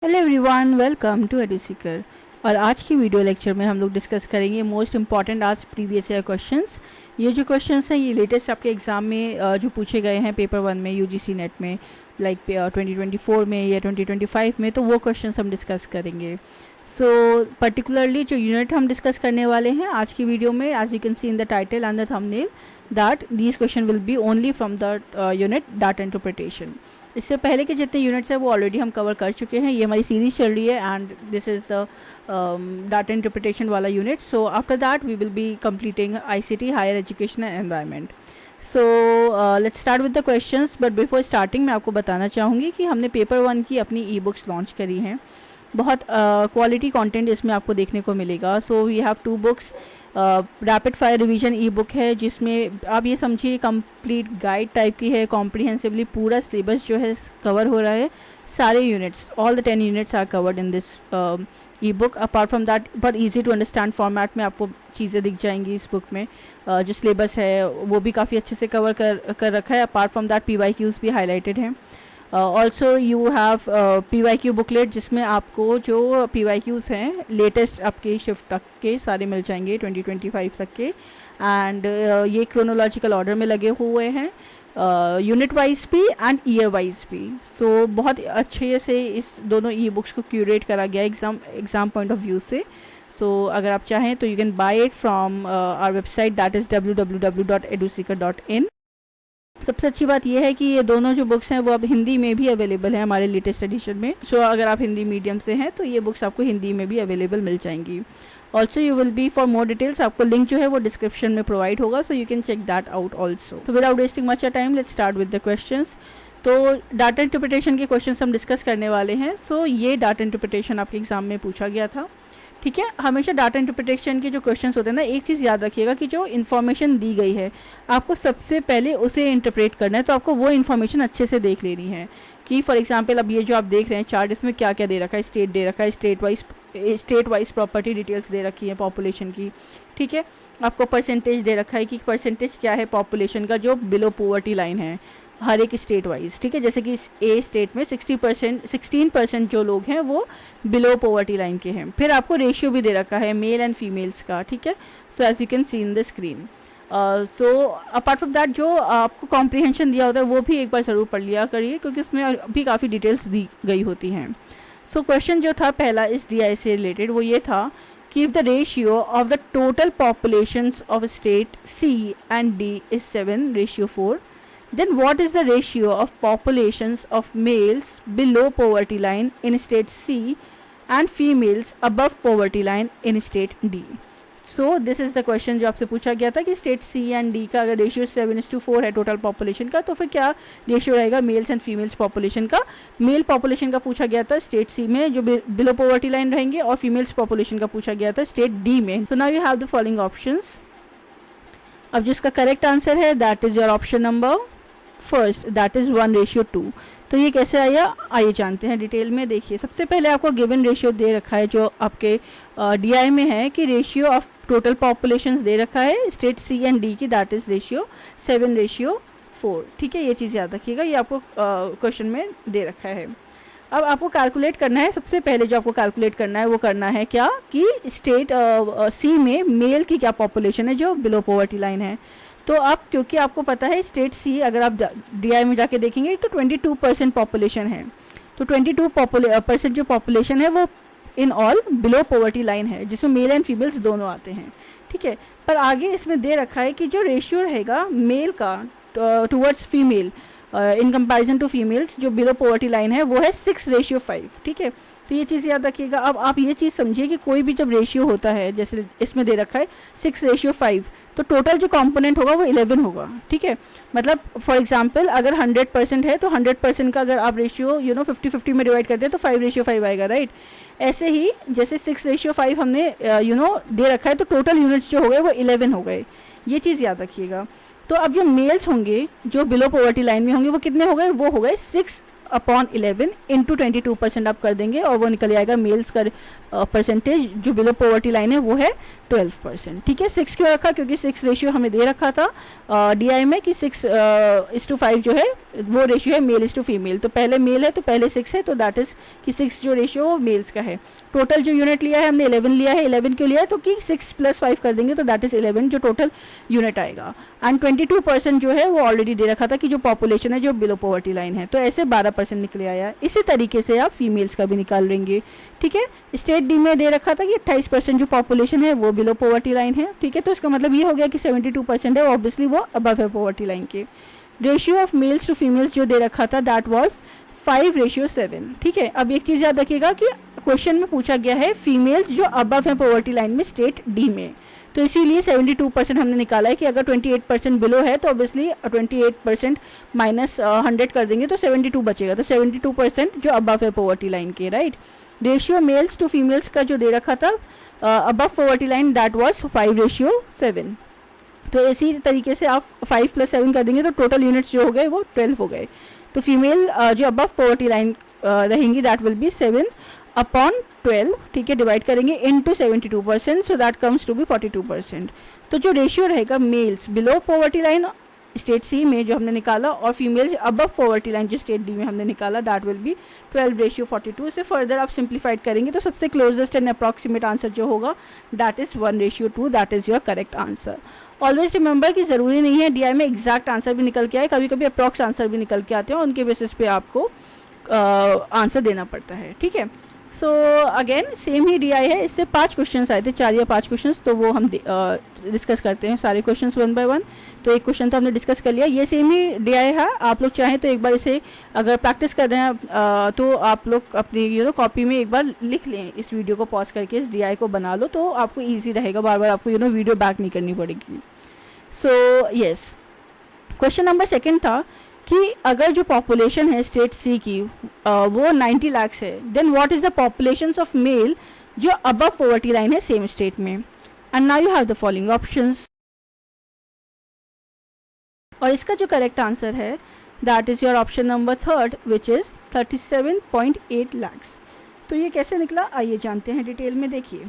Hello everyone, welcome to Eduseeker. और आज की वीडियो लेक्चर में हम लोग डिस्कस करेंगे मोस्ट इम्पॉर्टेंट आज प्रीवियस ईयर क्वेश्चंस। ये जो क्वेश्चंस हैं ये लेटेस्ट आपके एग्ज़ाम में जो पूछे गए हैं पेपर 1 में यूजीसी नेट में, लाइक 2024 में या 2025 में, तो वो क्वेश्चंस हम डिस्कस करेंगे। सो पर्टिकुलरली जो यूनिट हम डिस्कस करने वाले हैं आज की वीडियो में, as you can see in the title and the thumbnail, that these question will be only from the unit data interpretation. इससे पहले के जितने यूनिट्स हैं वो ऑलरेडी हम कवर कर चुके हैं। ये हमारी सीरीज़ चल रही है and this is the data interpretation वाला unit. So after that we will be completing ICT higher education and environment. So let's start with the questions, but before starting मैं आपको बताना चाहूँगी कि हमने पेपर 1 की अपनी ई बुक्स लॉन्च करी हैं। बहुत क्वालिटी कंटेंट इसमें आपको देखने को मिलेगा। So we have 2 books. Rapid fire revision e book है जिसमें आप ये समझिए कंप्लीट गाइड टाइप की है, कॉम्प्रिहेंसिवली पूरा सिलेबस जो है कवर हो रहा है। सारे units, all the 10 units are covered in this e book. Apart from that बहुत ईजी टू अंडरस्टैंड फॉर्मेट में आपको चीज़ें दिख जाएंगी इस बुक में। जो सिलेबस है वो भी काफ़ी अच्छे से कवर कर रखा है। अपार्ट फ्रॉम दैट PYQs भी हाईलाइटेड हैं। Also you have PYQ booklet जिसमें आपको जो PYQs हैं लेटेस्ट आपके शिफ्ट तक के सारे मिल जाएंगे 2025 तक के। एंड ये क्रोनोलॉजिकल ऑर्डर में लगे हुए हैं, यूनिट वाइज भी एंड ईयर वाइज भी। सो बहुत अच्छे से इस दोनों ई बुक्स को क्यूरेट करा गया एग्ज़ाम पॉइंट ऑफ व्यू से। सो अगर आप चाहें तो you can buy it from our website, that is www.eduseeker.in। सबसे अच्छी बात यह है कि ये दोनों जो बुक्स हैं वो अब हिंदी में भी अवेलेबल हैं हमारे लेटेस्ट एडिशन में। सो अगर आप हिंदी मीडियम से हैं तो ये बुक्स आपको हिंदी में भी अवेलेबल मिल जाएंगी। Also you will be for more details, आपको लिंक जो है वो डिस्क्रिप्शन में प्रोवाइड होगा, so you can check that out also. So without wasting much time let's start with the questions. तो डाटा इंटरप्रिटेशन के क्वेश्चंस हम डिस्कस करने वाले हैं। सो ये डाटा इंटरप्रिटेशन आपके एग्जाम में पूछा गया था, ठीक है। हमेशा डाटा इंटरप्रिटेशन के जो क्वेश्चंस होते हैं ना, एक चीज़ याद रखिएगा कि जो इन्फॉर्मेशन दी गई है आपको सबसे पहले उसे इंटरप्रेट करना है। तो आपको वो इन्फॉर्मेशन अच्छे से देख लेनी है कि फॉर एग्जांपल अब ये जो आप देख रहे हैं चार्ट, इसमें क्या क्या दे रखा है। स्टेट दे रखा है, स्टेट वाइज प्रॉपर्टी डिटेल्स दे रखी है पॉपुलेशन की, ठीक है। आपको परसेंटेज दे रखा है कि परसेंटेज क्या है पॉपुलेशन का जो बिलो पॉवर्टी लाइन है हर एक स्टेट वाइज, ठीक है। जैसे कि ए स्टेट में 16% जो लोग हैं वो बिलो पॉवर्टी लाइन के हैं। फिर आपको रेशियो भी दे रखा है मेल एंड फीमेल्स का, ठीक है। So as you can see in the screen. So apart from that जो आपको कॉम्प्रिहेंशन दिया होता है वो भी एक बार ज़रूर पढ़ लिया करिए क्योंकि उसमें भी काफ़ी डिटेल्स दी गई होती हैं। सो क्वेश्चन जो था पहला इस DI से रिलेटेड वो ये था कि if the ratio of the total populations of state C and D is 7:4, then what is the ratio of populations of males below poverty line in state C and females above poverty line in state D? So this is the question जो आपसे पूछा गया था कि state C and D का अगर ratio 7:4 है total population का, तो फिर क्या रेशियो रहेगा मेल्स एंड फीमेल्स पॉपुलेशन का। मेल पॉपुलेशन का पूछा गया था स्टेट C में जो बिलो पॉवर्टी लाइन रहेंगे, और फीमेल्स पॉपुलेशन का पूछा गया था स्टेट D में। सो now you have the following options. अब जिसका करेक्ट आंसर है that is your option number first, that is 1:2। तो ये कैसे आया आइए जानते हैं डिटेल में। देखिए सबसे पहले आपको गिवन रेशियो दे रखा है जो आपके DI में है कि रेशियो ऑफ टोटल पॉपुलेशंस दे रखा है स्टेट C एंड D की, दैट इज़ रेशियो 7:4, ठीक है। ये चीज़ याद रखिएगा, ये आपको क्वेश्चन में दे रखा है। अब आपको कैलकुलेट करना है, सबसे पहले जो आपको कैलकुलेट करना है वो करना है क्या कि स्टेट C में मेल की क्या पॉपुलेशन है जो बिलो पॉवर्टी लाइन है। तो आप क्योंकि आपको पता है स्टेट C अगर आप DI में जाके देखेंगे तो 22% पॉपुलेशन है, तो 22% जो पॉपुलेशन है वो in all below poverty line है जिसमें मेल एंड फीमेल्स दोनों आते हैं, ठीक है। पर आगे इसमें दे रखा है कि जो रेशियो रहेगा मेल का towards female in comparison to females जो बिलो पॉवर्टी लाइन है वो है 6:5, ठीक है। तो ये चीज़ याद रखिएगा। अब आप ये चीज़ समझिए कि कोई भी जब रेशियो होता है जैसे इसमें दे रखा है 6:5, तो टोटल जो कंपोनेंट होगा वो 11 होगा, ठीक है। मतलब फॉर एग्जांपल अगर 100% है तो 100% का अगर आप रेशियो 50-50 में डिवाइड करते हैं तो 5:5 आएगा, राइट। ऐसे ही जैसे 6:5 हमने दे रखा है तो टोटल यूनिट्स जो हो गए वो 11 हो गए, ये चीज़ याद रखिएगा। तो अब जो मेल्स होंगे जो बिलो पॉवर्टी लाइन में होंगे वो कितने हो गए, वो हो गए 6 अपॉन 11 इंटू 22% आप कर देंगे और वो निकल आएगा मेल्स का परसेंटेज जो बिलो पॉवर्टी लाइन है वो है 12%। ठीक है, 6 क्यों रखा, क्योंकि 6 रेशियो हमें दे रखा था DI में कि 6:5 जो है वो रेशियो है मेल इज टू फीमेल। तो पहले मेल है तो पहले 6 है, तो दैट इज कि 6 जो रेशियो वो मेल्स का है। टोटल जो यूनिट लिया है हमने 11 लिया है। 11 क्यों लिया है, तो कि 6 + 5 कर देंगे तो दैट इज 11 जो टोटल यूनिट आएगा। एंड 22% जो है वो ऑलरेडी दे रखा था कि जो पॉपुलेशन है जो बिलो पॉवर्टी लाइन है, तो ऐसे 12% निकले आया। इसी तरीके से आप फीमेल्स का भी निकाल लेंगे। ठीक है, स्टेट डी में दे रखा था कि 28% जो पॉपुलेशन है वो बिलो पॉवर्टी लाइन है। ठीक है, तो इसका मतलब ये हो गया कि 72% है, ऑब्वियसली वो अबव है पॉवर्टी लाइन के। Ratio of males to females जो दे रखा था दैट वाज 5:7। ठीक है, अब एक चीज़ याद रखिएगा कि क्वेश्चन में पूछा गया है फीमेल्स जो अबव है पॉवर्टी लाइन में स्टेट डी में, तो इसीलिए 72% हमने निकाला है कि अगर 28% बिलो है तो ऑब्वियसली 28% माइनस 100 कर देंगे तो 72 बचेगा। तो 72% जो अबव है पॉवर्टी लाइन के, right. Ratio males to females का जो दे रखा था above poverty line that was 5:7। तो इसी तरीके से आप 5 + 7 कर देंगे तो टोटल यूनिट्स जो हो गए वो 12 हो गए। तो फीमेल जो अबव पॉवर्टी लाइन रहेंगी दैट विल बी 7/12। ठीक है, डिवाइड करेंगे into 72%, so that comes to be 42%। तो जो रेशियो रहेगा males below poverty line state C में जो हमने निकाला और फीमेल्स अबव पॉवर्टी लाइन जो स्टेट डी में हमने निकाला दैट विल बी 12:42। इसे फर्दर आप सिंप्लीफाइड करेंगे तो सबसे क्लोजेस्ट एंड अप्रॉक्सीमेट आंसर जो होगा that is 1:2, that is your correct answer. Always remember कि ज़रूरी नहीं है DI में एग्जैक्ट आंसर भी निकल के आए, कभी कभी अप्रॉक्स आंसर भी निकल के आते हैं, उनके बेसिस पे आपको आंसर देना पड़ता है। ठीक है, सो अगेन सेम ही DI है, इससे 5 क्वेश्चंस आए थे, 4 या 5 क्वेश्चंस, तो वो हम डिस्कस करते हैं सारे क्वेश्चंस 1 बाय 1। तो एक क्वेश्चन तो हमने डिस्कस कर लिया, ये सेम ही DI है। आप लोग चाहें तो एक बार इसे अगर प्रैक्टिस कर रहे हैं तो आप लोग अपनी कॉपी में एक बार लिख लें, इस वीडियो को पॉज करके इस DI को बना लो तो आपको ईजी रहेगा, बार बार आपको वीडियो बैक नहीं करनी पड़ेगी। सो यस, क्वेश्चन नंबर 2 था कि अगर जो पॉपुलेशन है स्टेट सी की वो 90 लाख है, then what is the populations of male जो अबव पॉवर्टी लाइन है सेम स्टेट में। And now you have the following options, और इसका जो करेक्ट आंसर है that is your option number 3 which is 37.8 lakh. तो ये कैसे निकला आइए जानते हैं डिटेल में। देखिए,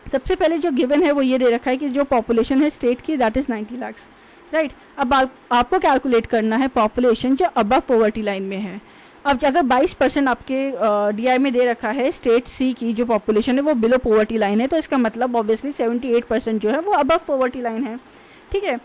सबसे पहले जो गिवन है वो ये दे रखा है कि जो पॉपुलेशन है स्टेट की दैट इज़ 90 लाख, राइट। अब आपको कैलकुलेट करना है पॉपुलेशन जो अबव पॉवर्टी लाइन में है। अब अगर 22% आपके DI में दे रखा है स्टेट सी की जो पॉपुलेशन है वो बिलो पॉवर्टी लाइन है, तो इसका मतलब ऑब्वियसली 78% जो है वो अबव पॉवर्टी लाइन है। ठीक है,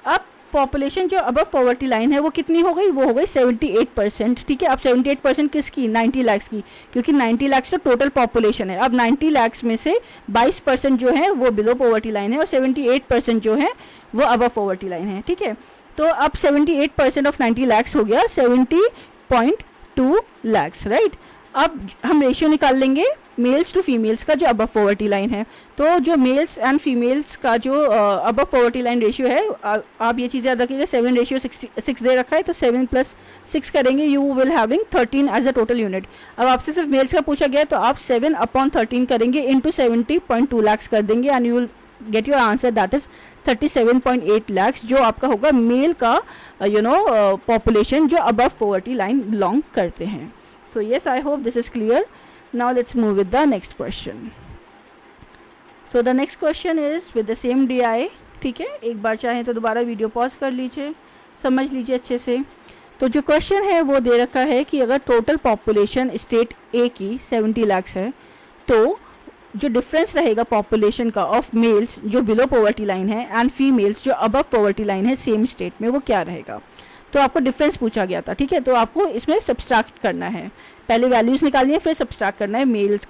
अब पॉपुलेशन जो अबव पॉवर्टी लाइन है वो कितनी हो गई, वो हो गई 78%। ठीक है, अब 78% किसकी, 90 लाख की, क्योंकि 90 लाख तो टोटल पॉपुलेशन है। अब 90 लाख में से 22% जो है वो बिलो पॉवर्टी लाइन है और 78% जो है वो अबव पॉवर्टी लाइन है। ठीक है, तो अब 78% ऑफ 90 लाख हो गया 70.2 लाख, राइट। अब हम रेशियो निकाल लेंगे मेल्स टू फीमेल्स का जो अबव पॉवर्टी लाइन है। तो जो मेल्स एंड फीमेल्स का जो अबव पॉवर्टी लाइन रेशियो है, आप ये चीज़ याद रखिएगा, 7:6 दे रखा है, तो 7 + 6 करेंगे you will having 13 as a total unit. अब आपसे सिर्फ मेल्स का पूछा गया है तो आप 7/13 करेंगे इंटू 70.2 लाख कर देंगे and you will get your answer that is 37.8 lakh, जो आपका होगा मेल का पॉपुलेशन जो अबव पॉवर्टी लाइन बिलोंग करते हैं। So yes, I hope this is clear. Now let's move with the next question. So the next question is with the same DI. ठीक है, एक बार चाहें तो दोबारा वीडियो पॉज कर लीजिए, समझ लीजिए अच्छे से। तो जो क्वेश्चन है वो दे रखा है कि अगर टोटल पॉपुलेशन स्टेट ए की 70 लाख है तो जो डिफरेंस रहेगा पॉपुलेशन का ऑफ मेल्स जो बिलो पॉवर्टी लाइन है एंड फीमेल्स जो अबव पॉवर्टी लाइन है सेम स्टेट में, वो क्या रहेगा। तो आपको डिफरेंस पूछा गया था। ठीक है, तो आपको इसमें सब्सट्रैक्ट करना है, पहले वैल्यूज़ निकालनी है फिर सब्सट्रैक्ट करना है। मेल्स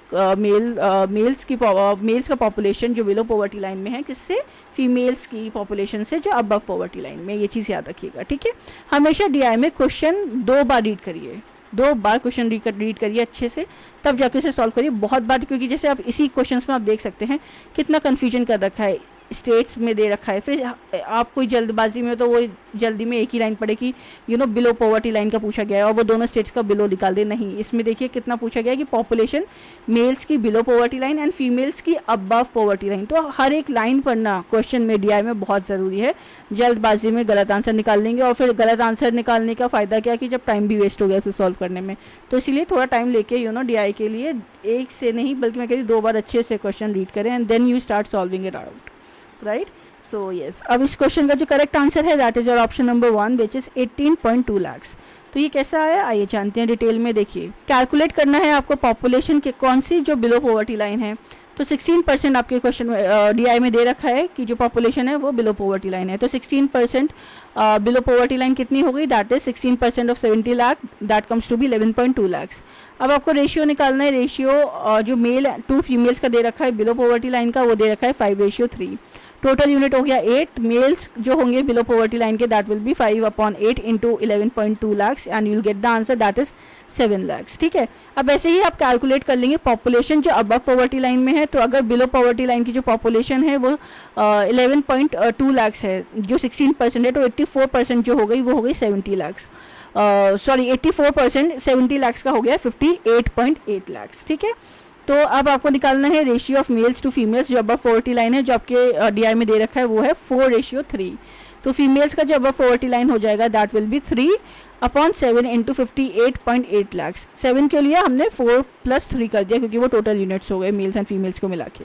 का पॉपुलेशन जो बिलो पॉवर्टी लाइन में है किससे, फीमेल्स की पॉपुलेशन से जो अबव पॉवर्टी लाइन में, ये चीज़ याद रखिएगा। ठीक है, हमेशा DI में क्वेश्चन 2 बार रीड करिए, 2 बार क्वेश्चन रीड करिए अच्छे से, तब जाके उसे सॉल्व करिए। बहुत बार, क्योंकि जैसे आप इसी क्वेश्चन में आप देख सकते हैं कितना कन्फ्यूजन कर रखा है। स्टेट्स में दे रखा है, फिर आप कोई जल्दबाजी में हो तो वो जल्दी में एक ही लाइन पढ़े कि बिलो पॉवर्टी लाइन का पूछा गया है और वो दोनों स्टेट्स का बिलो निकाल दे, नहीं। इसमें देखिए कितना पूछा गया है कि पॉपुलेशन मेल्स की below poverty line and females की अबव पॉवर्टी लाइन। तो हर एक लाइन पढ़ना क्वेश्चन में DI में बहुत ज़रूरी है, जल्दबाजी में गलत आंसर निकाल लेंगे और फिर गलत आंसर निकालने का फ़ायदा क्या कि जब टाइम भी वेस्ट हो गया उसे सॉल्व करने में। तो इसीलिए थोड़ा टाइम लेके DI के लिए एक से नहीं बल्कि मैं कह रही 2 बार अच्छे से क्वेश्चन रीड करें and then you start solving it out, right. So yes, अब इस क्वेश्चन का जो करेक्ट आंसर है that is your option number 1 which is 18.2 lakhs। तो ये कैसा आया आइए जानते हैं डिटेल में। देखिए कैलकुलेट करना है आपको पॉपुलेशन के कौन सी जो बिलो पॉवर्टी लाइन है। तो 16% आपके क्वेश्चन में DI में दे रखा है कि जो पॉपुलेशन है वो बिलो पॉवर्टी लाइन है। तो 16% बिलो पॉवर्टी लाइन कितनी हो गई, that is 16% of 70 lakh, that comes to be 11.2 lakhs। अब आपको रेशियो निकालना है, रेशियो जो मेल 2 फीमेल्स का दे रखा है बिलो पॉवर्टी लाइन का वो दे रखा है 5:3। टोटल यूनिट हो गया 8, मेल्स जो होंगे बिलो पॉवर्टी लाइन के that will B 5/8 into 11.2 lakhs and you will get the answer that is 7 lakhs। ठीक है, अब ऐसे ही आप कैलकुलेट कर लेंगे पॉपुलेशन जो अबव पॉवर्टी लाइन में है। तो अगर बिलो पॉवर्टी लाइन की जो पॉपुलेशन है वो 11.2 lakhs है, जो 16% है, तो 84% जो हो गई वो हो गई 70 lakhs। 84% 70 lakhs का हो गया 58.8 lakhs। ठीक है, तो अब आपको निकालना है ratio of males to females जो अबव पॉवर्टी लाइन है, जो आपके DI में दे रखा है वो है 4:3। तो फीमेल्स का जो अबव पॉवर्टी लाइन हो जाएगा that will B 3/7 into 58.8 lakhs। 7 के लिए हमने 4 + 3 कर दिया क्योंकि वो टोटल यूनिट्स हो गए मेल्स एंड फीमेल्स को मिला के,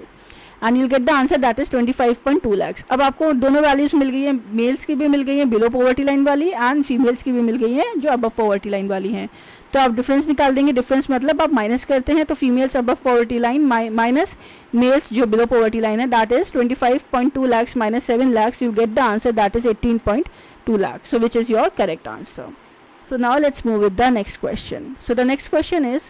and you get the answer that is 25.2 lakhs। अब आपको दोनों वैल्यूज मिल गई है, मेल्स की भी मिल गई है बिलो पॉवर्टी लाइन वाली एंड फीमेल्स की भी मिल गई है जो अबव पॉवर्टी लाइन वाली हैं। तो आप डिफरेंस निकाल देंगे, डिफरेंस मतलब आप माइनस करते हैं, तो females above poverty line minus males जो बिलो पॉवर्टी लाइन है that is 25.2 lakhs minus 7 lakhs, you get the answer that is 18.2 lakhs, so which is your correct answer. So now let's move with the next question. So the next question is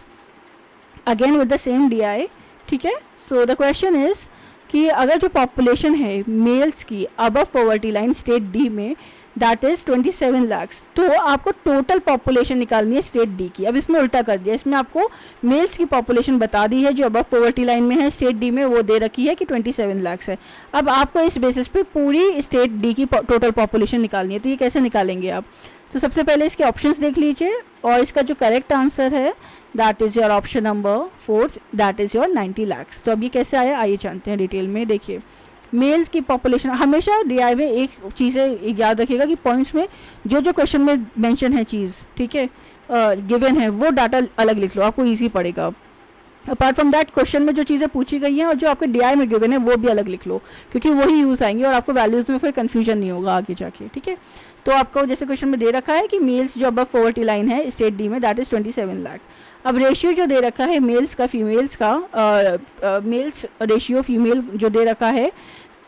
again with the same DI, ठीक है। So the question is कि अगर जो population है mails की above poverty line state D में that is 27 lakhs, तो आपको टोटल पॉपुलेशन निकालनी है स्टेट D की। अब इसमें उल्टा कर दिया, इसमें आपको मेल्स की पॉपुलेशन बता दी है जो अबव पॉवर्टी लाइन में है स्टेट D में, वो दे रखी है कि 27 lakhs है। अब आपको इस बेसिस पे पूरी स्टेट D की टोटल पॉपुलेशन निकालनी है। तो ये कैसे निकालेंगे आप, तो सबसे पहले इसके ऑप्शंस देख लीजिए और इसका जो करेक्ट आंसर है that is your option number 4, that is your 90 lakhs। तो अब ये कैसे आया आइए जानते हैं डिटेल में। देखिए मेल की पॉपुलेशन हमेशा DI में एक चीज़ याद रखिएगा कि पॉइंट्स में जो जो क्वेश्चन में मेंशन है चीज़, ठीक है, गिवन है, वो डाटा अलग लिख लो, आपको इजी पड़ेगा। अपार्ट फ्रॉम दैट क्वेश्चन में जो चीज़ें पूछी गई हैं और जो आपके DI में गिवन है वो भी अलग लिख लो, क्योंकि वही यूज़ आएंगे और आपको वैल्यूज़ में फिर कन्फ्यूजन नहीं होगा आगे जाके। ठीक है, तो आपको जैसे क्वेश्चन में दे रखा है कि मेल्स जो अबव पॉवर्टी लाइन है स्टेट D में दैट इज 27 लाख। अब रेशियो जो दे रखा है मेल्स का फीमेल्स का, मेल्स रेशियो फीमेल जो दे रखा है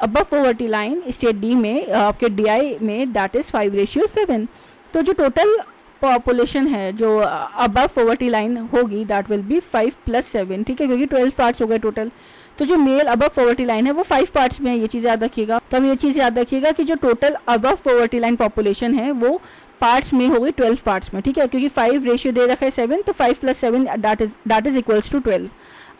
above poverty line state D में आपके DI में दैट इज 5:7। तो जो टोटल पॉपुलेशन है जो अबव पॉवर्टी लाइन होगी दैट विल बी 5 + 7, ठीक है, क्योंकि 12 पार्ट्स हो गए टोटल। तो जो मेल अबव पॉवर्टी लाइन है वो 5 पार्ट्स में है, ये चीज़ याद रखिएगा। तब ये चीज़ याद रखिएगा कि जो total above poverty line population है वो पार्ट्स में हो गई 12 पार्ट्स में, ठीक है, क्योंकि 5 रेशियो दे रखा है 7, तो 5 + 7 दैट इज इक्वल्स टू 12।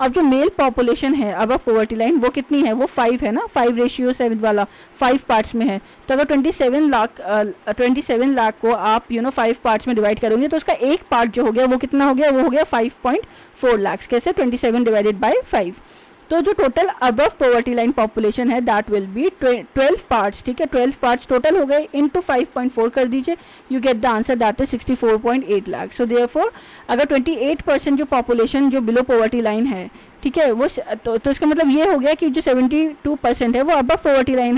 अब जो मेल पॉपुलेशन है अबव पॉवर्टी लाइन वो कितनी है, वो 5 है ना, 5:7 वाला 5 पार्ट्स में है। तो अगर 27 लाख को आप 5 पार्ट्स में डिवाइड करोगे तो उसका एक पार्ट जो हो गया वो कितना हो गया, वो हो गया 5.4 lakhs। कैसे, 27 डिवाइडेड बाई 5। तो जो total above poverty line population है दैट विल बी 12 पार्ट्स, ठीक है, 12 पार्ट्स टोटल हो गए इंटू 5.4 कर दीजिए, you get the answer that is 64.8 lakh. So therefore अगर 28% जो पॉपुलेशन जो बिलो पॉवर्टी लाइन है, ठीक है, वो तो इसका मतलब ये हो गया कि जो 72% है वो अबव पॉवर्टी लाइन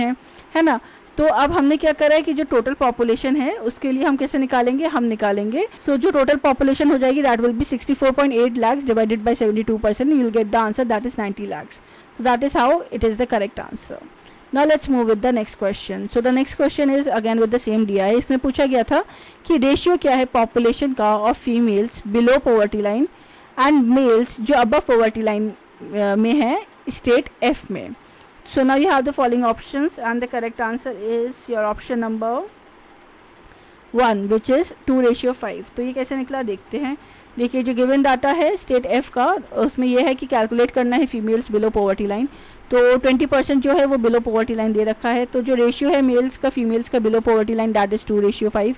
है ना। तो अब हमने क्या करा है कि जो टोटल पॉपुलेशन है उसके लिए हम कैसे निकालेंगे, हम निकालेंगे सो जो टोटल पॉपुलेशन हो जाएगी that will B 64.8 lakhs divided by 72%, you will get the answer that is 90 lakhs। So that is how it is the correct answer. Now let's move with the next question. So the next question is again with the same DI। इसमें पूछा गया था कि ratio क्या है population का of females below poverty line and males जो above poverty line में है स्टेट F में। So now you have the following options and the correct answer is your option number 1 which is 2:5। तो ये कैसे निकला देखते हैं। देखिए जो गिवन डाटा है स्टेट एफ का, उसमें यह है कि कैलकुलेट करना है फीमेल्स बिलो पॉवर्टी लाइन। तो 20% जो है वो बिलो पॉवर्टी लाइन दे रखा है। तो जो रेशियो है मेल्स का फीमेल्स का below poverty line that is 2:5।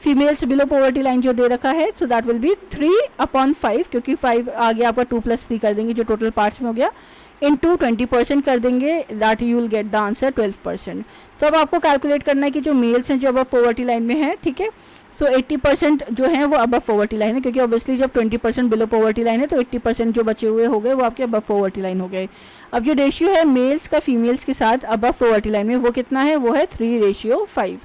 Females below poverty line जो दे रखा है सो दैट विल बी 3/5, क्योंकि 5 आ गया आपका 2+3 कर देंगे जो टोटल पार्ट्स में हो गया, इंटू 20% कर देंगे, that you will get the answer 12%। तो अब आपको कैलकुलेट करना है कि जो मेल्स हैं जो अब पॉवर्टी लाइन में है, ठीक है, सो 80% जो है वो अब पॉवर्टी लाइन है, क्योंकि ऑब्वियसली जब 20% बिलो पॉवर्टी लाइन है तो 80% जो बचे हुए हो गए वो आपके अब पॉवर्टी लाइन हो गए। अब जो रेशियो है मेल्स का फीमेल्स के साथ अब पॉवर्टी लाइन में वो कितना है, वो है 3:5।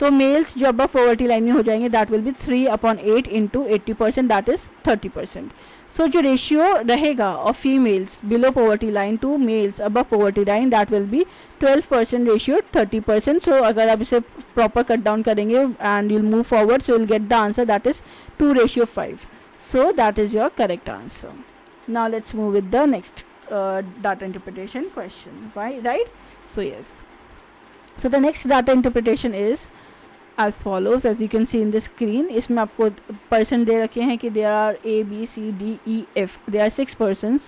तो मेल्स जो अब पॉवर्टी लाइन में हो जाएंगे that will be 3/8 into 80%, that is 30%। So जो रेशियो रहेगा of females below poverty line to males above poverty line that will be 12% ratio 30%। So अगर आप इसे प्रॉपर कट डाउन करेंगे and you'll move forward so you'll get the answer that is 2:5। So that is your correct answer. Now let's move with the next data interpretation question, right? So yes, so the next data interpretation is as follows, as you can see in the screen। इसमें आपको person दे रखे हैं कि there are A B C D E F, there are 6 persons,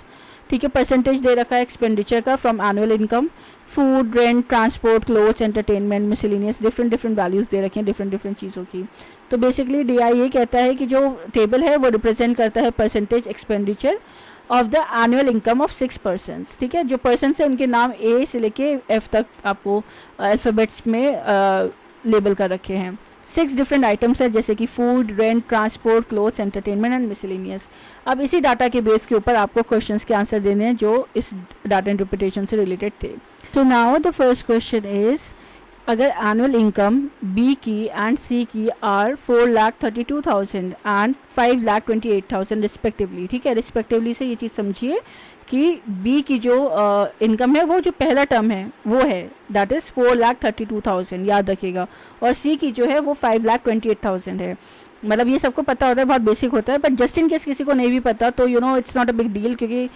ठीक है। Percentage दे रखा है expenditure का from annual income, food, rent, transport, clothes, entertainment, miscellaneous, different values दे रखे हैं डिफरेंट चीज़ों की। तो बेसिकली DI ये कहता है कि जो टेबल है वो रिप्रेजेंट करता है percentage expenditure of the annual income of 6 persons, ठीक है। जो पर्सन है उनके नाम A से लेके F तक आपको अल्फ़ाबेट्स में लेबल कर रखे हैं। 6 डिफरेंट आइटम्स है जैसे कि food, rent, transport, clothes, entertainment and miscellaneous. अब इसी डाटा के बेस के ऊपर आपको क्वेश्चंस के आंसर देने हैं जो इस डाटा इंटरप्रिटेशन से रिलेटेड थे। तो now the first question is, अगर एनुअल इनकम बी की एंड सी की आर 4,32,000 एंड 5,28,000 रिस्पेक्टिवली, ठीक है। रिस्पेक्टिवली से ये चीज़ समझिए कि बी की जो इनकम है वो जो पहला टर्म है वो है दैट इज़ 4,32,000, याद रखिएगा, और सी की जो है वो 5,28,000 है। मतलब ये सबको पता होता है, बहुत बेसिक होता है, बट जस्ट इन केस किसी को नहीं भी पता तो it's not a big deal, क्योंकि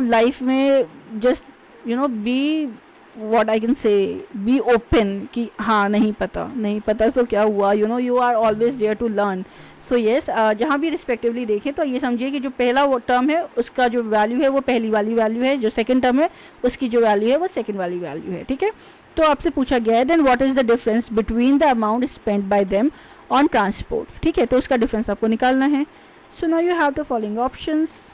लाइफ में just be what I can say, be open कि हाँ नहीं पता तो क्या हुआ, you are always there to learn। so yes, जहाँ भी रिस्पेक्टिवली देखें तो ये समझिए कि जो पहला वो टर्म है उसका जो वैल्यू है वो पहली वाली वैल्यू है, जो सेकंड टर्म है उसकी जो वैल्यू है वो सेकंड वाली वैल्यू है, ठीक है। तो आपसे पूछा गया है then what is the difference between the amount spend by them on transport, ठीक है। तो उसका डिफरेंस आपको निकालना है। So now you have the following options,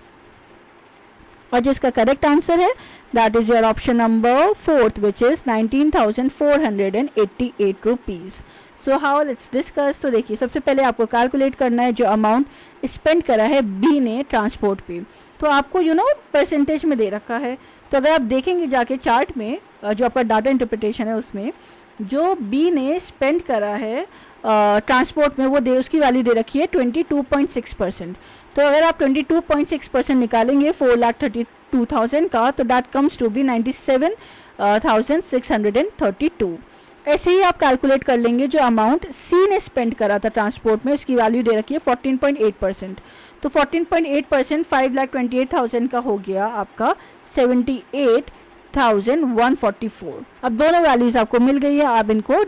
और जिसका करेक्ट आंसर है that is your option number 4 which is 19,488 rupees. So how let's discuss. तो देखिए सबसे पहले आपको कैलकुलेट करना है जो अमाउंट स्पेंड करा है बी ने ट्रांसपोर्ट पे, तो आपको परसेंटेज में दे रखा है। तो अगर आप देखेंगे जाके चार्ट में जो आपका डाटा इंटरप्रिटेशन है उसमें जो बी ने स्पेंड करा है ट्रांसपोर्ट में वो उसकी वैल्यू दे रखी है 22.6%। तो अगर आप 22.6% निकालेंगे 4,32,000 का तो दैट कम्स टू बी 97,632। ऐसे ही आप कैलकुलेट कर लेंगे जो अमाउंट सी ने स्पेंड करा था ट्रांसपोर्ट में, उसकी वैल्यू दे रखी है 14.8%। तो 14.8% 5,28,000 का हो गया आपका 78,144। अब दोनों वैल्यूज आपको मिल गई है, आप इनको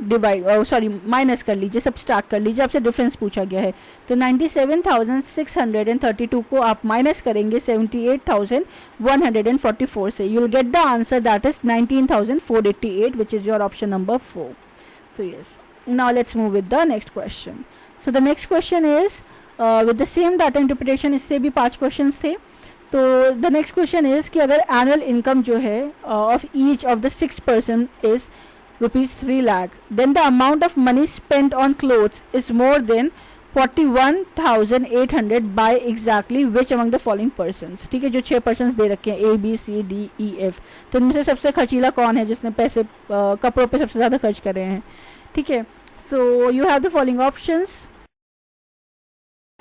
माइनस कर लीजिए, सब्सट्रैक्ट कर लीजिए, आपसे डिफरेंस पूछा गया है। तो 97,632 को आप माइनस करेंगे 78,144 से, you will get the answer that is 19,488 which is your option number 4। So yes, now let's move with the next question. So the next question is with the same data interpretation, इससे भी 5 question थे। तो the next question is कि अगर annual income जो है of each of the 6 person is ₹3 lakh, then the amount of money spent on clothes is more than 41,800 by exactly which among the following persons, ठीक है। जो 6 persons दे रखे हैं A B C D E F, तो इनमें से सबसे खर्चीला कौन है जिसने पैसे कपड़ों पे सबसे ज़्यादा खर्च करे हैं, ठीक है। So you have the following options.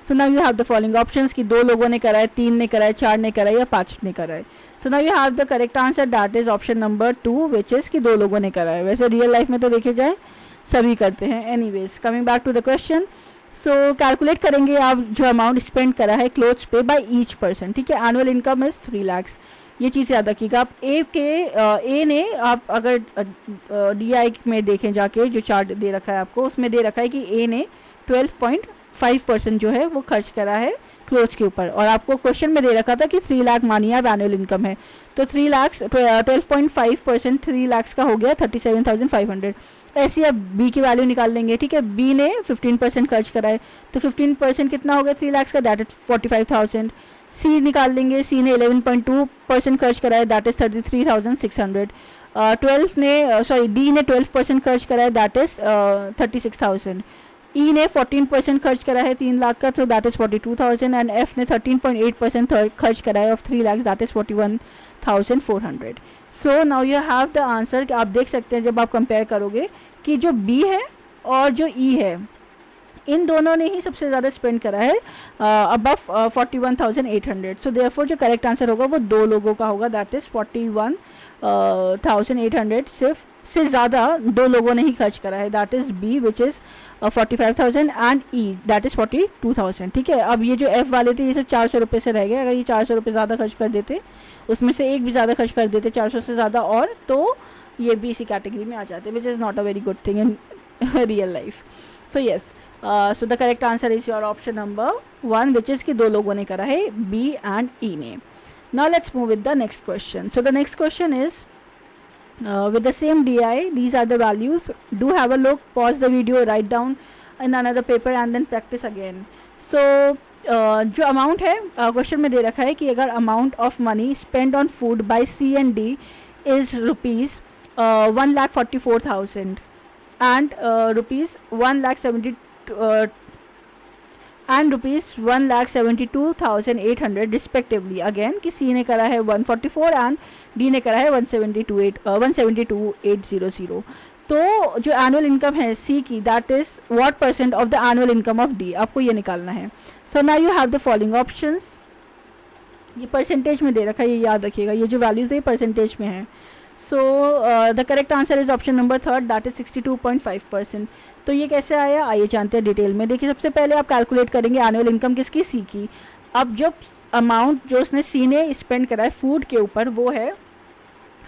So now you have the following options कि 2 लोगों ने करा है, 3 ने करा है, 4 ने करा है या 5 ने करा है। So now you have the correct answer that is option number 2 which is कि 2 लोगों ने करा है। वैसे रियल लाइफ में तो देखे जाए सभी करते हैं। Anyways, coming back to the question, so calculate करेंगे आप जो अमाउंट स्पेंड करा है क्लोथ्स पे बाय ईच पर्सन, ठीक है। एनुअल इनकम इज 3 lakhs, ये चीज़ याद रखिएगा। आप ए ने आप अगर DI में देखें जाके जो चार्ट दे रखा है आपको, उसमें दे रखा है कि ए ने 12.5% जो है वो खर्च करा है क्लोथ्स के ऊपर, और आपको क्वेश्चन में दे रखा था कि 3 लाख मानिए आप एनुअल इनकम है, तो 3 लाख 12.5% 3 लाख का हो गया 37,500। ऐसे अब बी की वैल्यू निकाल लेंगे, ठीक है। बी ने 15% खर्च करा है, तो 15% कितना हो गया 3 लाख का, दैट इज 45,000। सी निकाल लेंगे, सी ने 11.2% खर्च करा है, दैट इज 33,600। 12 ने डी ने 12% खर्च करा है, दैट इज 36,000। ई ने 14% खर्च करा है 3 लाख का, तो दैट इज 42,000। एंड एफ ने 13.8% खर्च करा है of 3 lakh, that is 41,400। So now you have the answer. कि आप देख सकते हैं जब आप कंपेयर करोगे कि जो बी है और जो ई है, इन दोनों ने ही सबसे ज़्यादा स्पेंड करा है अबव 41,800। सो देयरफॉर जो करेक्ट आंसर होगा वो दो लोगों का होगा, दैट इज़ 41,800 सिर्फ से ज़्यादा दो लोगों ने ही खर्च करा है, that is B which is 45,000 and E that is 42,000। ठीक है, अब ये जो एफ वाले थे ये सिर्फ 400 रुपये से रह गए। अगर ये 400 रुपये ज़्यादा खर्च कर देते, उसमें से एक भी ज़्यादा खर्च कर देते 400 से ज़्यादा, और तो ये भी इसी कैटेगरी में आ जाते, which is not a very good thing in real life. So yes, so the correct answer is your option number 1 which is कि दो लोगों ने करा है, बी एंड ई ने। Now let's move with the next question. So the next question is with the same DI, these are the values. Do have a look, pause the video, write down in another paper and then practice again. So जो amount है question में दे रखा है कि अगर amount of money spend on food by C and D is rupees 1,44,000 and rupees 1,72,800 respectively. Again कि C ने करा है 144 एंड डी ने करा है 172,800। तो जो एनुअल इनकम है सी की, that is what percent of the annual income of D, आपको ये निकालना है। So now you have the following options. ये परसेंटेज में दे रखा है, ये याद रखिएगा, ये जो वैल्यूज़ है परसेंटेज में है। So the correct answer is option number 3 that is 62.5%। तो ये कैसे आया, आइए जानते हैं डिटेल में। देखिए सबसे पहले आप कैलकुलेट करेंगे एनुअल इनकम किसकी, सी की। अब जो अमाउंट जो उसने सी ने स्पेंड करा है फूड के ऊपर, वो है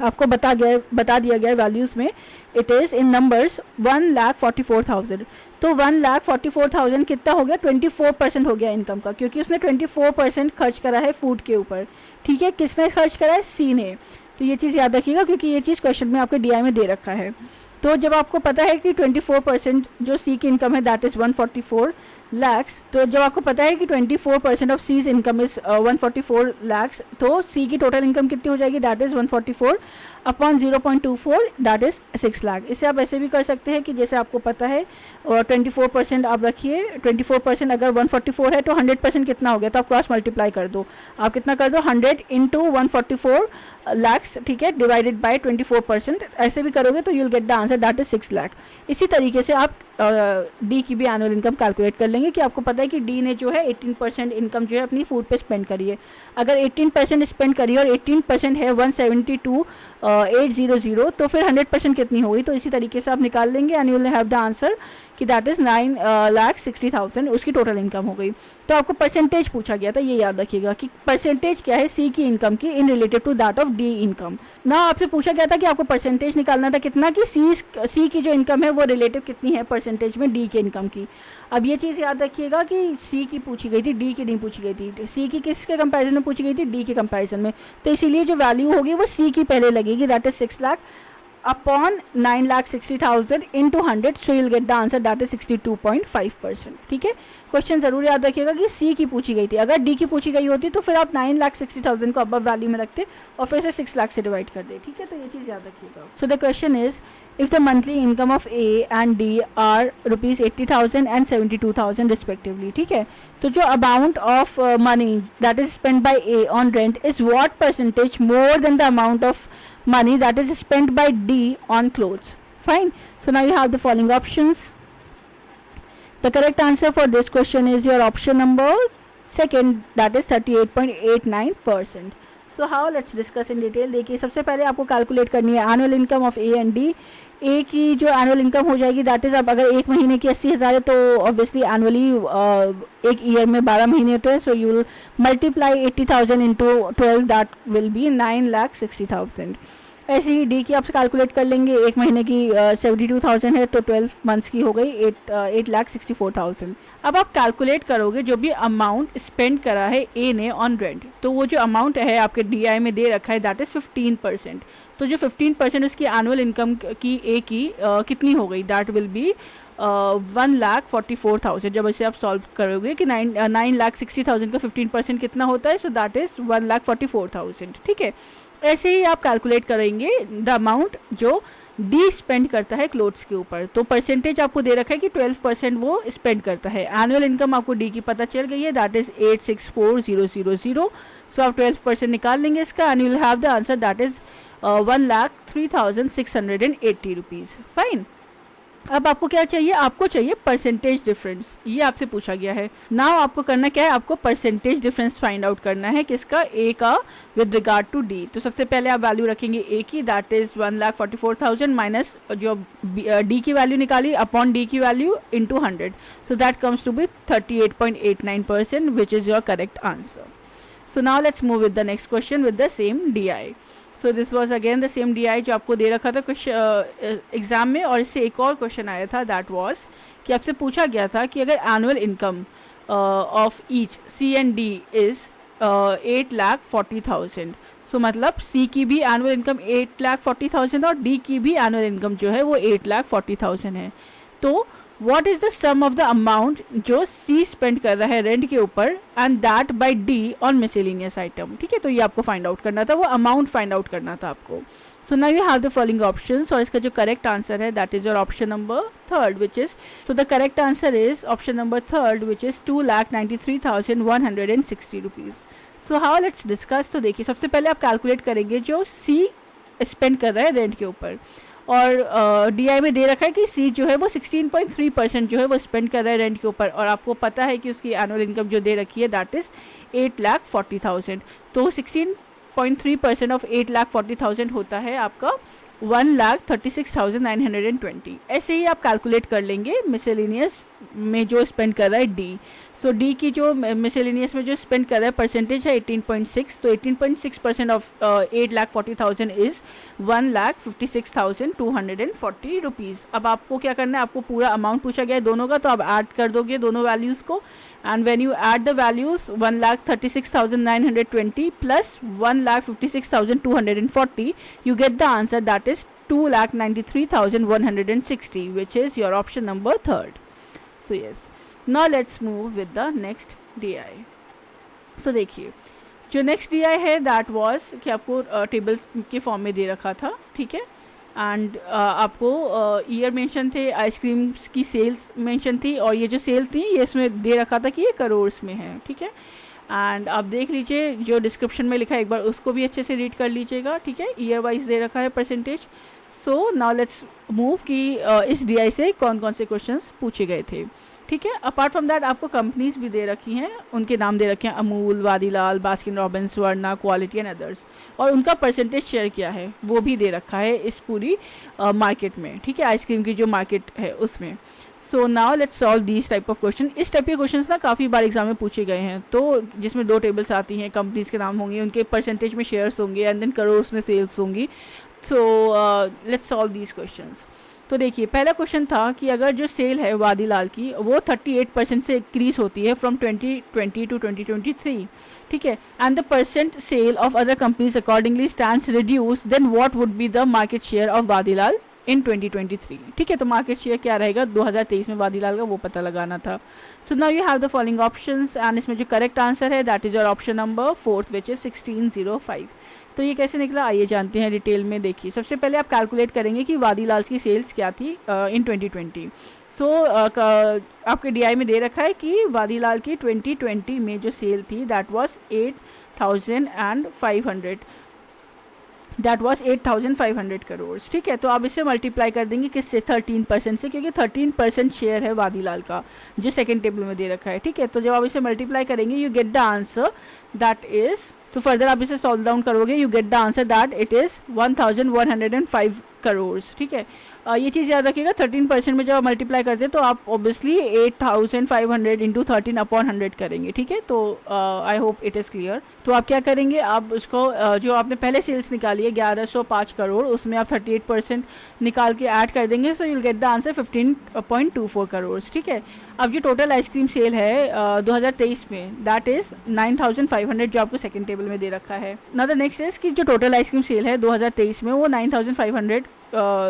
आपको बता दिया गया वैल्यूज़ में, इट इज़ इन नंबर्स 1,44,000। तो 1,44,000 कितना हो गया, 24% हो गया इनकम का, क्योंकि उसने 24% खर्च करा है फूड के ऊपर। ठीक है, किसने खर्च करा है, सी ने। तो ये चीज़ याद रखिएगा क्योंकि ये चीज़ क्वेश्चन में आपके डीआई में दे रखा है। तो जब आपको पता है कि 24% जो सी की इनकम है दैट इज़ 144 लाख्स, तो जब आपको पता है कि 24% of seize income is 144 lakhs, तो सी की टोटल इनकम कितनी हो जाएगी, that is 144 upon 0.24 that is 6 lakh. इसे आप ऐसे भी कर सकते हैं कि जैसे आपको पता है 24% आप रखिए, 24% अगर 144 है तो 100% कितना हो गया, तो आप क्रॉस मल्टीप्लाई कर दो। आप कितना कर दो, 100 इंटू 144 लाख्स, ठीक है, डिवाइडेड बाय 24%। ऐसे भी करोगे तो you will get the answer that is 6 lakh. इसी तरीके से आप डी की भी एनुअल इनकम कैलकुलेट कर लेंगे कि आपको पता है कि डी ने जो है 18% इनकम जो है अपनी फूड पे स्पेंड करी है। अगर 18% स्पेंड करी है और 18% है 172,800, तो फिर 100% कितनी होगी, तो इसी तरीके से आप निकाल लेंगे and you will have the answer कि दैट इज़ 9,60,000 उसकी टोटल इनकम हो गई। तो आपको परसेंटेज पूछा गया था, ये याद रखिएगा कि परसेंटेज क्या है सी की इनकम की in related to that of D income. ना आपसे पूछा गया था कि आपको परसेंटेज निकालना था कितना, कि सी की जो इनकम है वो रिलेटिव कितनी है परसेंटेज में डी के इनकम की। अब ये चीज़ याद रखिएगा कि सी की पूछी गई थी, डी की नहीं पूछी गई थी। सी की किसके कंपैरिजन में पूछी गई थी, डी के कंपैरिजन में, तो इसीलिए जो वैल्यू होगी वो सी की पहले लगेगी, that is 6 lakh upon 9,60,000 into 100, so you'll get the answer that is 62.5%। ठीक है, क्वेश्चन जरूर याद रखिएगा कि सी की पूछी गई थी, अगर डी की पूछी गई होती तो फिर आप 9,60,000 को अबव वैल्यू में रखते और फिर से 6 लाख से डिवाइड कर दे। ठीक है, तो ये चीज़ याद रखिएगा। So the question is if the monthly income of A and D are rupees 80,000 and 72,000 respectively, ठीक है, तो जो amount of money that is spent by A on rent is what percentage more than the amount of money that is spent by D on clothes. Fine, so now you have the following options. The correct answer for this question is your option number 2, that is 38.89%. So how let's discuss in detail. देखिए सबसे पहले आपको calculate करनी है annual income of A and D. A की जो annual income हो जाएगी दैट इज़, अब अगर एक महीने की 80,000 है तो ऑब्वियसली एनुअली एक ईयर में 12 महीने होते हैं, so you will multiply 80,000 into 12 that will B 9,60,000। ऐसे ही डी की आप कैलकुलेट कर लेंगे, एक महीने की 72,000 है तो 12 मंथ्स की हो गई 8,64,000। अब आप कैलकुलेट करोगे जो भी अमाउंट स्पेंड करा है ए ने ऑन रेंट, तो वो जो अमाउंट है आपके डी आई में दे रखा है दैट इज़ 15%। तो जो 15% उसकी एनुअल इनकम की ए की कितनी हो गई, दैट विल बी 1,44,000। जब इसे आप सॉल्व करोगे कि 9,60,000 का 15% कितना होता है, सो दैट इज़ 1,44,000। ठीक है, ऐसे ही आप कैलकुलेट करेंगे द अमाउंट जो डी स्पेंड करता है क्लोथ्स के ऊपर। तो परसेंटेज आपको दे रखा है कि 12% वो स्पेंड करता है। एनुअल इनकम आपको डी की पता चल गई है, दैट इज़ 864,000। सो आप 12% निकाल लेंगे इसका and you will have the answer that is 1,03,680 rupees. Fine. अब आपको क्या चाहिए, आपको चाहिए परसेंटेज डिफरेंस, ये आपसे पूछा गया है। नाउ आपको करना क्या है, आपको परसेंटेज डिफरेंस फाइंड आउट करना है किसका, ए का विद रिगार्ड टू डी। तो सबसे पहले आप वैल्यू रखेंगे ए की, दैट इज 1,44,000 माइनस जो डी की वैल्यू निकाली अपॉन डी की value into 100, so that comes to be 38.89%, which is your correct answer. So now let's move with the next question with the same D I. So this was again the same D I जो आपको दे रखा था कुछ exam में, और इससे एक और क्वेश्चन आया था, दैट वॉज कि आपसे पूछा गया था कि अगर annual income of each C and D is 8,40,000, so मतलब सी की भी एनुअल इनकम 8,40,000 और डी की भी एनुअल इनकम जो है वो 8,40,000 है। तो what is the sum of the amount जो सी स्पेंड कर रहा है रेंट के ऊपर and that by D on miscellaneous item. ठीक है, तो ये आपको फाइंड आउट करना था, वो अमाउंट फाइंड आउट करना था आपको। सो now you have the following options, और इसका जो करेक्ट आंसर है that is your option number third, which is, so the correct answer is option number third, which is 2,93,160 rupees. So how let's discuss. तो देखिए सबसे पहले आप calculate करेंगे जो सी स्पेंड कर रहा है रेंट के ऊपर, और डी आई में दे रखा है कि सी जो है वो 16.3% जो है वो स्पेंड कर रहा है रेंट के ऊपर, और आपको पता है कि उसकी एनुअल इनकम जो दे रखी है दैट इज़ 8,40,000। तो 16.3% ऑफ 8,40,000 होता है आपका 1,36,920। ऐसे ही आप कैलकुलेट कर लेंगे मिसलेनियस में जो स्पेंड कर रहा है डी। सो डी की जो मिसलेनियस में जो स्पेंड कर रहा है परसेंटेज है 18.6, तो 18.6% ऑफ 8,40,000 इज़ 1,56,240 रुपीज़। अब आपको क्या करना है, आपको पूरा अमाउंट पूछा गया है दोनों का, तो आप ऐड कर दोगे दोनों वैल्यूज़ को, and when you add the values 1,36,920 plus 1,56,240 you get the answer that is 2,93,160, which is your option number third. So yes, now let's move with the next DI. So देखिए जो next DI है that was कि आपको tables के form में दे रखा था, ठीक है, एंड आपको ईयर मेंशन थे, आइसक्रीम्स की सेल्स मेंशन थी, और ये जो सेल थी ये इसमें दे रखा था कि ये करोड़्स में है। ठीक है, एंड आप देख लीजिए जो डिस्क्रिप्शन में लिखा है एक बार उसको भी अच्छे से रीड कर लीजिएगा। ठीक है, ईयर वाइज दे रखा है percentage. So now let's move कि इस DI से कौन कौन से क्वेश्चंस पूछे गए थे। ठीक है, अपार्ट फ्रॉम दैट आपको कंपनीज भी दे रखी हैं, उनके नाम दे रखे हैं, अमूल, वादीलाल, बास्किन रॉबिन्स, वर्ना, क्वालिटी एंड अदर्स, और उनका परसेंटेज शेयर क्या है वो भी दे रखा है इस पूरी मार्केट में। ठीक है, आइसक्रीम की जो मार्केट है उसमें। सो now let's solve these type of question. इस टाइप के क्वेश्चंस ना काफ़ी बार एग्जाम में पूछे गए हैं, तो जिसमें दो टेबल्स आती हैं, कंपनीज के नाम होंगे, उनके परसेंटेज में शेयर्स होंगे, एंड देन करोड़्स में सेल्स होंगी। So let's solve these questions. तो देखिए पहला क्वेश्चन था कि अगर जो सेल है वादीलाल की वो 38% से इंक्रीज होती है फ्रॉम 2020 टू 2023, ठीक है, and the percent sale of other companies accordingly stands reduce, then what would be the market share of Vadilal in 2023। ठीक है, तो मार्केट शेयर क्या रहेगा 2023 में वादीलाल का, वो पता लगाना था। सो now you have the following options, and इसमें जो करेक्ट आंसर है that is your option number fourth, which is 1605। तो ये कैसे निकला आइए जानते हैं डिटेल में। देखिए सबसे पहले आप कैलकुलेट करेंगे कि वादीलाल की सेल्स क्या थी इन 2020। सो आपके DI में दे रखा है कि वादीलाल की 2020 में जो सेल थी दैट वाज 8,500 करोड़। ठीक है, तो आप इससे मल्टीप्लाई कर देंगे किससे, 13% से, क्योंकि 13% शेयर है वादीलाल का जो सेकंड टेबल में दे रखा है। ठीक है, तो जब आप इसे मल्टीप्लाई करेंगे you get the answer that is, so further आप इसे सॉल्व डाउन करोगे, you get the answer that it is 1,105 crore, ठीक है। ये चीज़ याद रखिएगा, 13% में जब आप मल्टीप्लाई करते हैं तो आप ऑब्वियसली 8500 इंटू 13/100 करेंगे, ठीक है। तो I hope it is clear. तो आप क्या करेंगे, आप उसको जो आपने पहले सेल्स निकाली है 1105 करोड़, उसमें आप 38% निकाल के ऐड कर देंगे, so you will get the answer 15.24 crore, ठीक है। अब जो टोटल आइसक्रीम सेल है 2023 में, दैट इज़ 9500 जो आपको सेकेंड टेबल में दे रखा है ना। द नेक्स्ट इज कि जो टोटल आइसक्रीम सेल है 2023 में वो 9500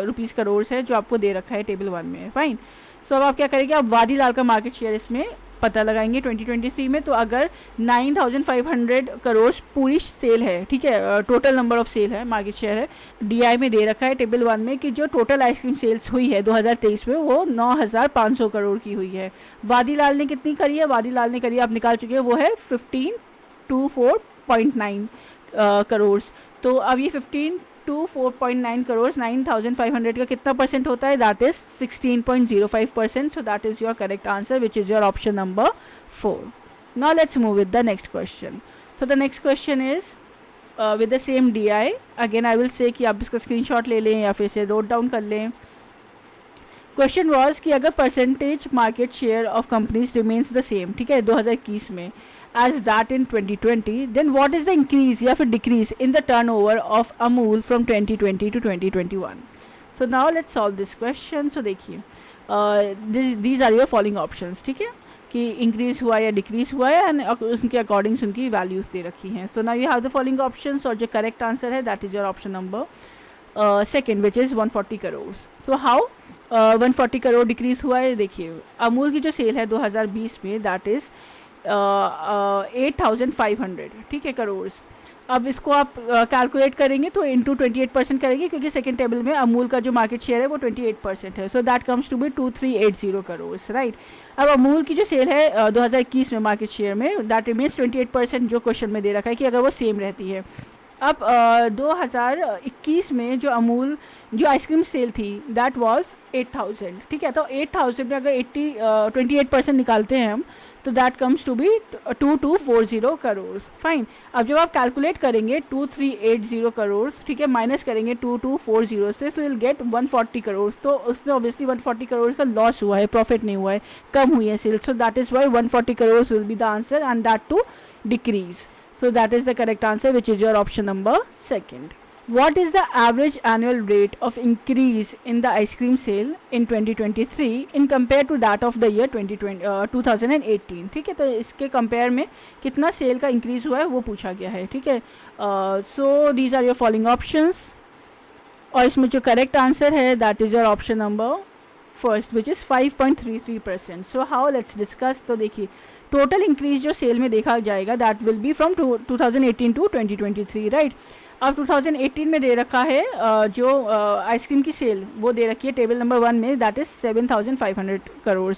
रुपीज़ करोड़ है जो आपको दे रखा है टेबल 1 में, फाइन। सो अब आप क्या करेंगे, आप वादीलाल का मार्केट शेयर इसमें पता लगाएंगे 2023 में। तो अगर 9500 करोड़ पूरी सेल है, ठीक है, टोटल नंबर ऑफ सेल है, मार्केट शेयर है, डीआई में दे रखा है टेबल 1 में कि जो टोटल आइसक्रीम सेल्स हुई है 2023 में वो 9500 करोड़ की हुई है। वादीलाल ने कितनी करी है, वादीलाल ने करी, आप निकाल चुके हैं, वो है 1524.9 करोड़। तो अब ये 1524.9 करोड़ 9500 का कितना परसेंट होता है, that is 16.05%। So that is your correct answer which is your option number 4. Now let's move with the next question. So the next question is with the same DI. Again I will say कि आप इसका screenshot ले लें या फिर से note down कर लें. क्वेश्चन वॉज कि अगर percentage market share of companies remains the same, ठीक है, 2021 में as that in 2020, then what is the increase या फिर decrease in the turnover of Amul from 2020 to 2021? So now let's solve this question. So देखिए these are your following options, ठीक है, कि increase हुआ या decrease हुआ है and उसके according उनकी values दे रखी हैं. So now you have the following options और जो correct answer है that is your option number second which is 140 crores. So how 140 crore decrease हुआ है, देखिए अमूल की जो सेल है 2020 में दैट इज़ 8500, ठीक है, करोड़. अब इसको आप कैलकुलेट करेंगे तो इंटू 28% करेंगे क्योंकि सेकेंड टेबल में अमूल का जो मार्केट शेयर है वो 28% है. So that comes to be 2380 crore, right. अब अमूल की जो सेल है 2021 में मार्केट शेयर में दैट रिमेन्स 28% जो क्वेश्चन में दे रखा है कि अगर वो सेम रहती है. अब 2021 में जो अमूल जो आइसक्रीम सेल थी दैट वाज 8000, ठीक है. तो 8000 में अगर 28% निकालते हैं हम तो that comes to be 2240 crore, fine. अब जब आप कैलकुलेट करेंगे 2380 करोड़, ठीक है, माइनस करेंगे 2240 से, सो विल गेट 140 करोड़. तो उसमें ऑब्वियसली 140 करोड़ का लॉस हुआ है, प्रॉफिट नहीं हुआ है, कम हुई है sale. So that is why 140 crore will be the answer and that too decrease. So that is the correct answer which is your option number second. What is the average annual rate of increase in the ice cream sale in 2023 in compare to that of the year 2018, ठीक है. तो इसके compare में कितना cell का increase हुआ है वो पूछा गया है, ठीक है. So these are your following options और इसमें जो करेक्ट आंसर है that is your option number first which is 5.33%. So how let's discuss. तो देखिए टोटल इंक्रीज जो सेल में देखा जाएगा that will be from 2018 to 2023, right. अब 2018 में दे रखा है जो आइसक्रीम की सेल वो दे रखी है टेबल नंबर 1 में दैट इज़ 7500 करोड़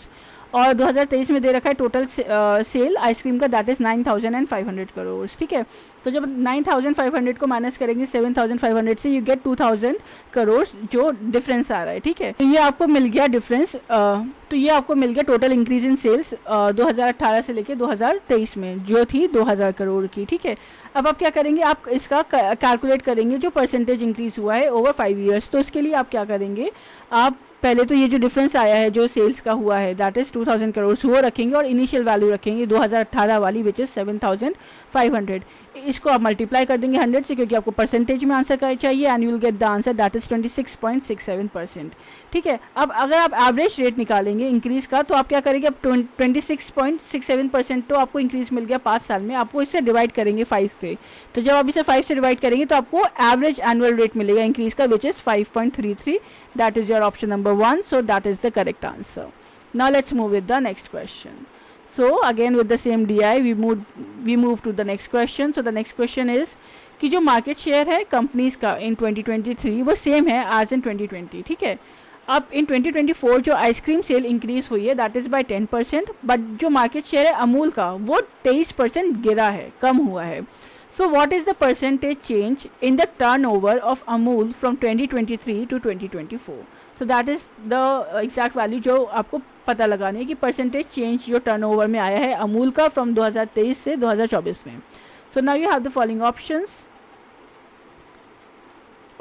और 2023 में दे रखा है टोटल सेल आइसक्रीम का दैट इज़ 9500 करोड़, ठीक है. तो जब 9500 को माइनस करेंगे 7500 से यू गेट 2000 करोड़ जो डिफरेंस आ रहा है, ठीक है. तो ये आपको मिल गया डिफरेंस. तो ये आपको मिल गया टोटल इंक्रीज इन सेल्स 2018 से लेके 2023 में जो थी 2000 करोड़ की, ठीक है. अब आप क्या करेंगे, आप इसका कैलकुलेट करेंगे जो परसेंटेज इंक्रीज हुआ है ओवर 5 ईयर्स. तो इसके लिए आप क्या करेंगे, आप पहले तो ये जो डिफरेंस आया है जो सेल्स का हुआ है दैट इज़ 2000 करोड़ वो रखेंगे और इनिशियल वैल्यू रखेंगे 2018 वाली विच इज़ 7500. इसको आप मल्टीप्लाई कर देंगे 100 से क्योंकि आपको परसेंटेज में आंसर का चाहिए and you will get the answer that is 26.67%, ठीक है. अब अगर आप एवरेज रेट निकालेंगे इंक्रीज़ का तो आप क्या करेंगे, अब 26.67% तो आपको इंक्रीज़ मिल गया 5 साल में. आपको इससे डिवाइड करेंगे 5 से. तो जब आप इसे 5 से डिवाइड करेंगे तो आपको एवरेज एनुअल रेट मिलेगा इंक्रीज़ का विच is 5.33. That is your option number 1. So that is the correct answer. Now let's move with the next question. So again with the same DI we move to the next question. So the next question is कि जो market share है companies का इन 2023 वो same है as in 2020, ठीक है. अब इन 2024 जो आइसक्रीम सेल इंक्रीज हुई है दैट इज़ बाय 10%, बट जो मार्केट शेयर है अमूल का वो 23% गिरा है, कम हुआ है. So what is the percentage change in the turnover of Amul from 2023 to 2024? So that is the exact value जो आपको पता लगानी है कि परसेंटेज चेंज जो टर्नओवर में आया है अमूल का फ्रॉम 2023 से 2024 में. So now you have the following options.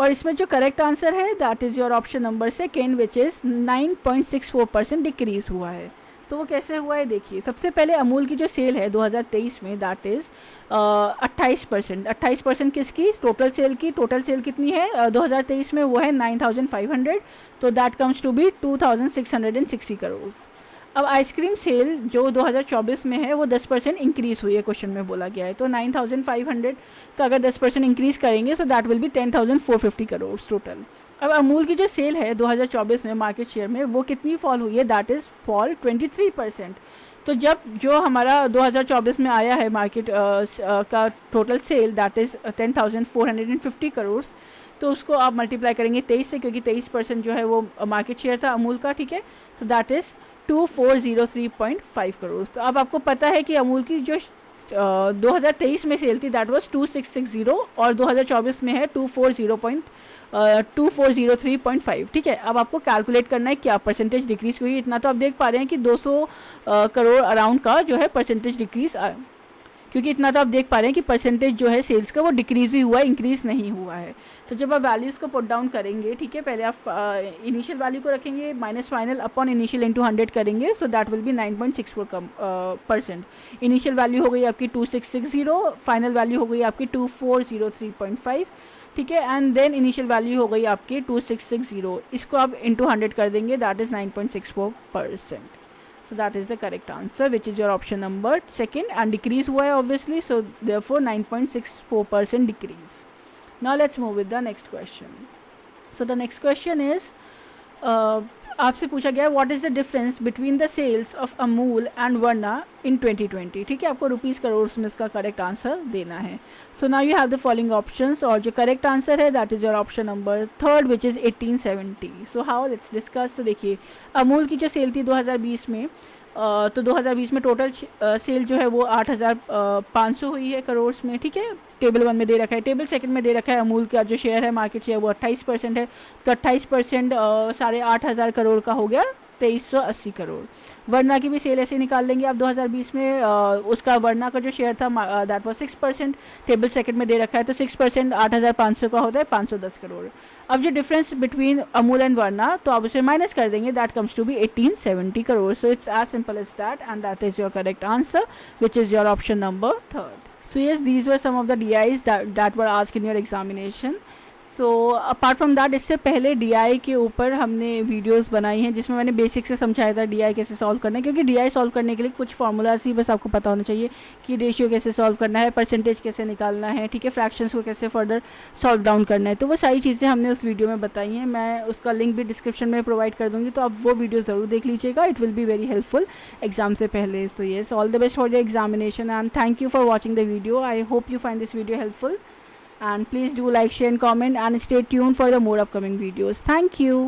और इसमें जो करेक्ट आंसर है that is your option number second which is 9.64% decrease हुआ है। तो वो कैसे हुआ है देखिए, सबसे पहले अमूल की जो सेल है 2023 में दैट इज़ 28%। 28% किसकी? टोटल सेल की। टोटल सेल कितनी है 2023 में? वो है 9,500, तो that comes to be 2,660 crore. अब आइसक्रीम सेल जो 2024 में है वो 10% इंक्रीज़ हुई है, क्वेश्चन में बोला गया है। तो 9,500 का अगर 10% इंक्रीज़ करेंगे so that will B 10,450 crore total. अब अमूल की जो सेल है 2024 में मार्केट शेयर में वो कितनी फॉल हुई है? That is fall 23%। तो जब जो हमारा 2024 में आया है मार्केट का total sale that is 10,450 crore, तो उसको आप मल्टीप्लाई करेंगे 23 से, क्योंकि 23% जो है वो मार्केट शेयर था अमूल का, ठीक है। So that is 2403.5 crore. तो अब आपको पता है कि अमूल की जो 2023 में सेल थी दैट वाज 2660 और 2024 में है 2403.5, ठीक है। अब आपको कैलकुलेट करना है क्या परसेंटेज डिक्रीज हुई। इतना तो आप देख पा रहे हैं कि 200 करोड़ अराउंड का जो है परसेंटेज डिक्रीज, क्योंकि इतना तो आप देख पा रहे हैं कि परसेंटेज जो है सेल्स का वो डिक्रीज ही हुआ है, इंक्रीज नहीं हुआ है। तो जब आप वैल्यूज़ को पुट डाउन करेंगे, ठीक है, पहले आप इनिशियल वैल्यू को रखेंगे minus final upon initial into 100 करेंगे, so that will B 9.64%। Initial value हो गई आपकी 2660, फाइनल वैल्यू हो गई आपकी 2403.5, ठीक है, एंड देन इनिशियल वैल्यू हो गई आपकी 2660, इसको आप इंटू 100 कर देंगे, that is 9.64%. So that is the correct answer, which is your option number second, and decrease हुआ है obviously, so therefore 9.64% decrease. Now let's move with the next question. So the next question is आपसे पूछा गया what is the difference between the sales of Amul and वर्ना in 2020, ठीक है। आपको rupees crore में इसका करेक्ट आंसर देना है। So now you have the following options, और जो करेक्ट आंसर है that is your option number third which is 1870। So how, let's discuss. तो देखिए अमूल की जो सेल थी 2020 में, तो 2020 में टोटल सेल जो है वो 8,500 हुई है करोड़ में, ठीक है। टेबल 1 में दे रखा है, टेबल सेकंड में दे रखा है अमूल का जो शेयर है मार्केट शेयर वो 28% है, तो 28% 8,500 करोड़ का हो गया 2380 करोड़। वर्ना की भी सेल ऐसे निकाल लेंगे आप 2020 में, उसका वर्ना का जो शेयर था दैट वाज 6%, टेबल सेकंड में दे रखा है, तो 6% 8,500 का होता है 510 करोड़। अब जो difference between Amul and Verna, तो आप उसे माइनस कर देंगे, that comes to be 1870 crore. So it's as simple as that, and that is your correct answer which is your option number third. So yes, these were some of the DIs that were asked in your examination. So apart from that, इससे पहले DI के ऊपर हमने videos बनाई हैं जिसमें मैंने basic से समझाया था DI कैसे सॉल्व करना है, क्योंकि DI सॉल्व करने के लिए कुछ फार्मूलाज ही बस आपको पता होना चाहिए कि रेशियो कैसे सॉल्व करना है, परसेंटेज कैसे निकालना है, ठीक है, फ्रैक्शंस को कैसे फर्दर सॉल्व डाउन करना है। तो वो सारी चीज़ें हमने उस वीडियो में बताई हैं, मैं उसका लिंक भी डिस्क्रिप्शन में प्रोवाइड कर दूँगी, तो आप वो वीडियो ज़रूर देख लीजिएगा, it will be very helpful exam से पहले. So yes, all the best for your examination and thank you for watching the video. I hope you find this video helpful, and please do like, share and comment, and stay tuned for the more upcoming videos. Thank you.